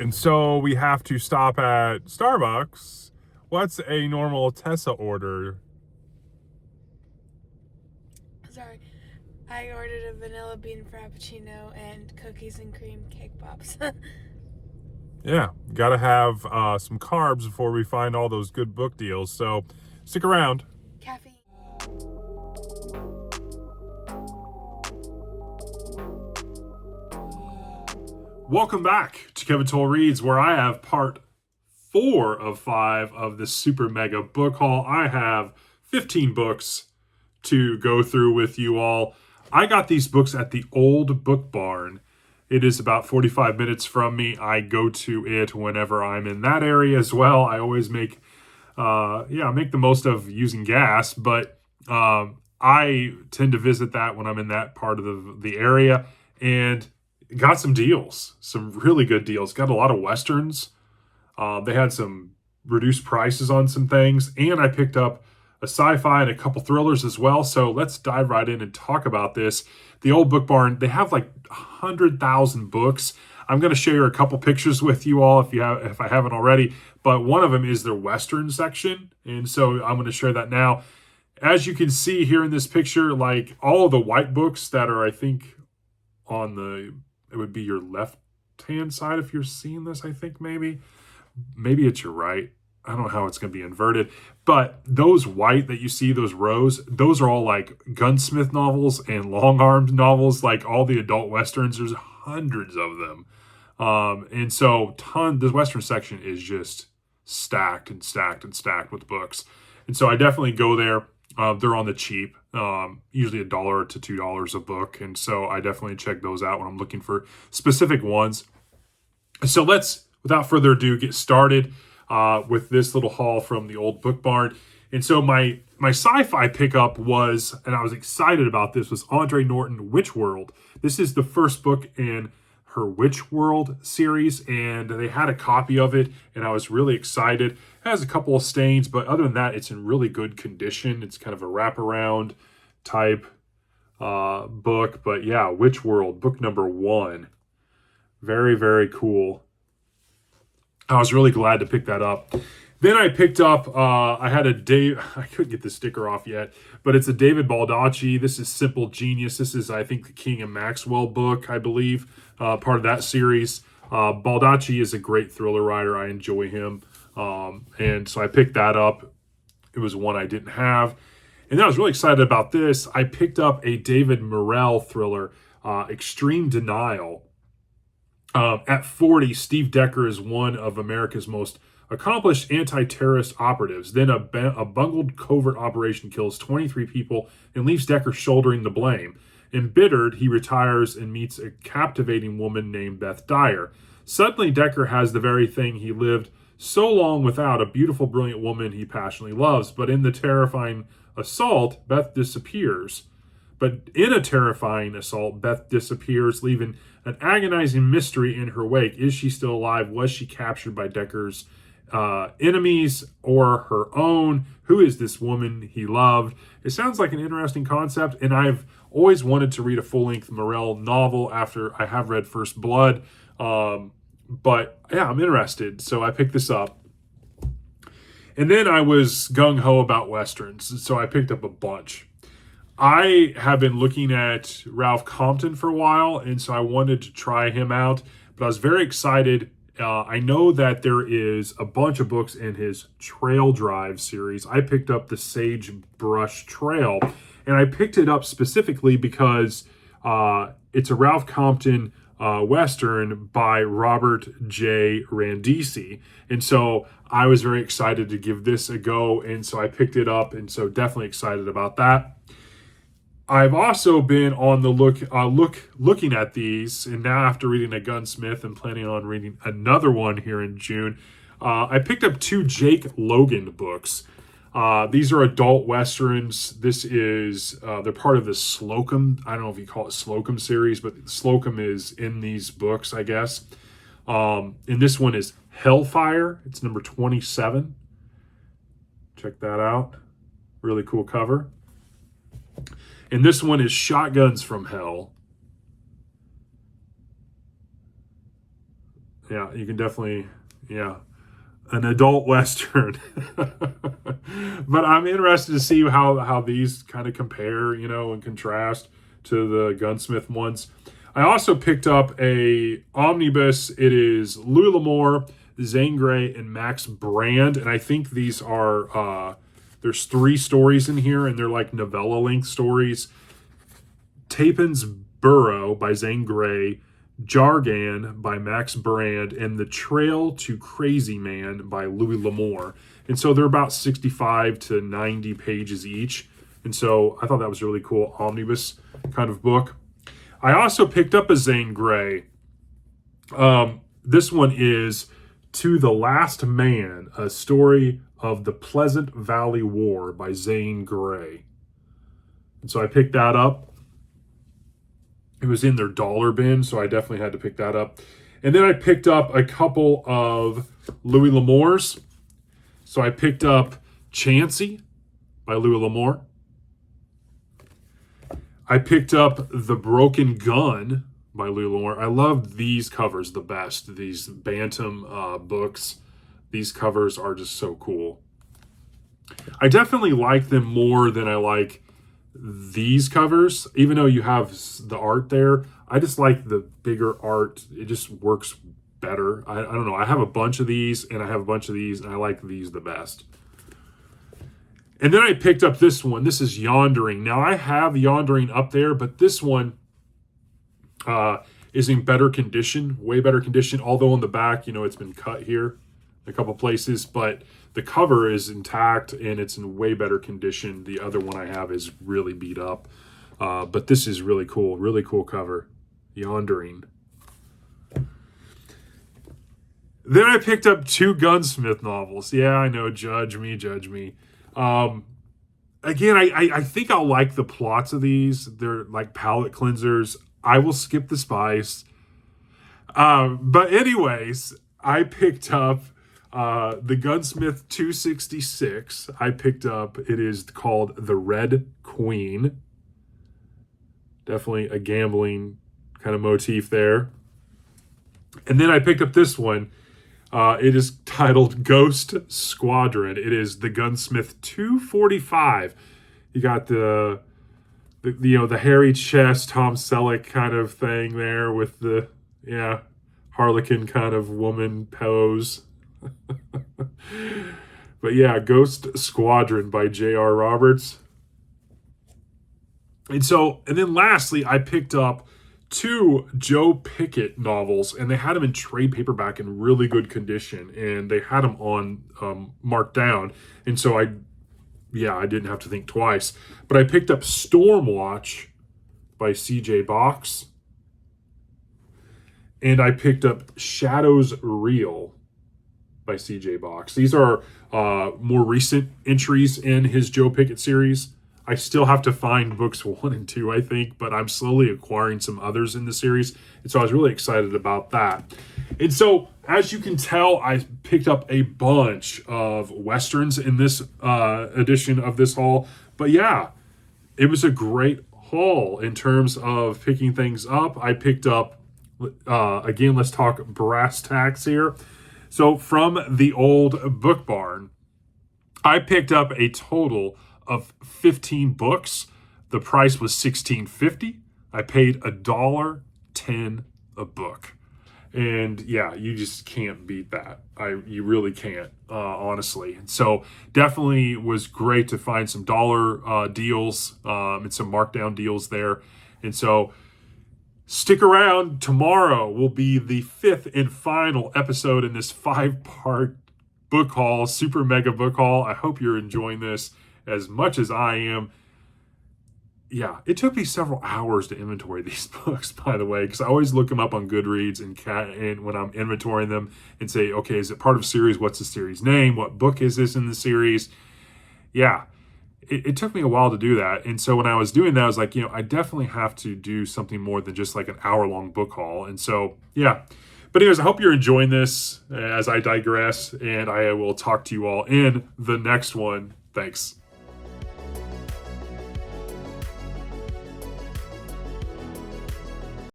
And so we have to stop at Starbucks. What's a normal Tessa order? Sorry, I ordered a vanilla bean frappuccino and cookies and cream cake pops. Yeah, gotta have some carbs before we find all those good book deals. So stick around. Caffeine. Welcome back to Kevin Toll Reads, where I have part 4 of 5 of this super mega book haul. I have 15 books to go through with you all. I got these books at the Old Book Barn. It is about 45 minutes from me. I go to it whenever I'm in that area as well. I always make the most of using gas, but I tend to visit that when I'm in that part of the area, and got some deals, some really good deals. Got a lot of Westerns. They had some reduced prices on some things, and I picked up a sci-fi and a couple thrillers as well. So let's dive right in and talk about this. The Old Book Barn, they have like 100,000 books. I'm going to share a couple pictures with you all if I haven't already, but one of them is their Western section, and so I'm going to share that now. As you can see here in this picture, like all of the white books that are, I think, it would be your left-hand side if you're seeing this, I think maybe it's your right. I don't know how it's going to be inverted, but those white that you see, those rows, those are all like Gunsmith novels and long armed novels, like all the adult Westerns. There's hundreds of them. And so this Western section is just stacked and stacked and stacked with books. And so I definitely go there. They're on the cheap, usually $1 to $2 a book. And so I definitely check those out when I'm looking for specific ones. So let's, without further ado, get started with this little haul from the Old Book Barn. And so my sci-fi pickup was, and I was excited about this, was Andre Norton, Witchworld. This is the first book in her Witchworld series, and they had a copy of it, and I was really excited. It has a couple of stains, but other than that, it's in really good condition. It's kind of a wraparound type book. But yeah, Witchworld, book number 1. Very, very cool. I was really glad to pick that up. Then I picked up, I couldn't get the sticker off yet, but it's a David Baldacci. This is Simple Genius. This is, I think, the King and Maxwell book, I believe, part of that series. Baldacci is a great thriller writer. I enjoy him. And so I picked that up. It was one I didn't have. And then I was really excited about this. I picked up a David Morrell thriller, Extreme Denial. At 40, Steve Decker is one of America's most accomplished anti-terrorist operatives. Then a bungled covert operation kills 23 people and leaves Decker shouldering the blame. Embittered, he retires and meets a captivating woman named Beth Dyer. Suddenly, Decker has the very thing he lived so long without, a beautiful, brilliant woman he passionately loves. But in the terrifying assault, Beth disappears. Beth disappears, leaving an agonizing mystery in her wake. Is she still alive? Was she captured by Decker's enemies or her own? Who is this woman he loved? It sounds like an interesting concept, and I've always wanted to read a full-length Morrell novel after I have read First Blood. But yeah, I'm interested, so I picked this up. And then I was gung-ho about Westerns, so I picked up a bunch. I have been looking at Ralph Compton for a while, and so I wanted to try him out, but I was very excited. I know that there is a bunch of books in his Trail Drive series. I picked up the Sagebrush Trail, and I picked it up specifically because it's a Ralph Compton Western by Robert J. Randisi. And so I was very excited to give this a go, and so I picked it up, and so definitely excited about that. I've also been on the looking at these, and now after reading a Gunsmith and planning on reading another one here in June, I picked up 2 Jake Logan books. These are adult Westerns. This is, they're part of the Slocum, I don't know if you call it Slocum series, but Slocum is in these books, I guess. And this one is Hellfire. It's number 27. Check that out. Really cool cover. And this one is Shotguns from Hell. Yeah, you can definitely, yeah, an adult Western. But I'm interested to see how these kind of compare, and contrast to the Gunsmith ones. I also picked up a Omnibus. It is Louis L'Amour, Zane Grey, and Max Brand. And I think these are, there's 3 stories in here, and they're like novella-length stories. Tapin's Burrow by Zane Grey, Jargan by Max Brand, and The Trail to Crazy Man by Louis L'Amour. And so they're about 65 to 90 pages each. And so I thought that was a really cool omnibus kind of book. I also picked up a Zane Grey. This one is To the Last Man, a story of the Pleasant Valley War by Zane Grey. And so I picked that up. It was in their dollar bin, so I definitely had to pick that up. And then I picked up a couple of Louis L'Amour's. So I picked up Chansey by Louis L'Amour. I picked up The Broken Gun by Louis L'Amour. I love these covers the best. These Bantam books. These covers are just so cool. I definitely like them more than I like these covers, even though you have the art there. I just like the bigger art. It just works better. I don't know. I have a bunch of these, and I have a bunch of these, and I like these the best. And then I picked up this one. This is Yondering. Now, I have Yondering up there, but this one is in better condition, way better condition, although on the back, it's been cut here a couple places, but the cover is intact, and it's in way better condition. The other one I have is really beat up, but this is really cool cover. Yondering. Then I picked up 2 Gunsmith novels. Yeah, I know, judge me. Again, I think I'll like the plots of these. They're like palate cleansers. I will skip the spice. But anyways, I picked up the Gunsmith 266. I picked up, it is called The Red Queen. Definitely a gambling kind of motif there. And then I picked up this one. It is titled Ghost Squadron. It is the Gunsmith 245. You got the hairy chest, Tom Selleck kind of thing there with the, Harlequin kind of woman pose. But yeah, Ghost Squadron by J.R. Roberts. And then lastly, I picked up 2 Joe Picket novels, and they had them in trade paperback in really good condition, and they had them on marked down. And so I didn't have to think twice. But I picked up Stormwatch by C.J. Box, and I picked up Shadows Reel by C.J. Box. These are more recent entries in his Joe Picket series. I still have to find books 1 and 2, I think, but I'm slowly acquiring some others in the series. And so I was really excited about that. And so, as you can tell, I picked up a bunch of Westerns in this edition of this haul. But yeah, it was a great haul in terms of picking things up. I picked up, again, let's talk brass tacks here. So from the old Book Barn, I picked up a total of 15 books. The price was $16.50. I paid $1.10 a book. And yeah, you just can't beat that. You really can't, honestly. So definitely was great to find some dollar deals and some markdown deals there. And so stick around. Tomorrow will be the 5th and final episode in this 5-part book haul, super mega book haul. I hope you're enjoying this as much as I am. Yeah, it took me several hours to inventory these books, by the way, because I always look them up on Goodreads and when I'm inventorying them and say, okay, is it part of a series? What's the series name? What book is this in the series? Yeah, it took me a while to do that. And so when I was doing that, I was like, I definitely have to do something more than just like an hour-long book haul. And so, yeah. But anyways, I hope you're enjoying this as I digress, and I will talk to you all in the next one. Thanks.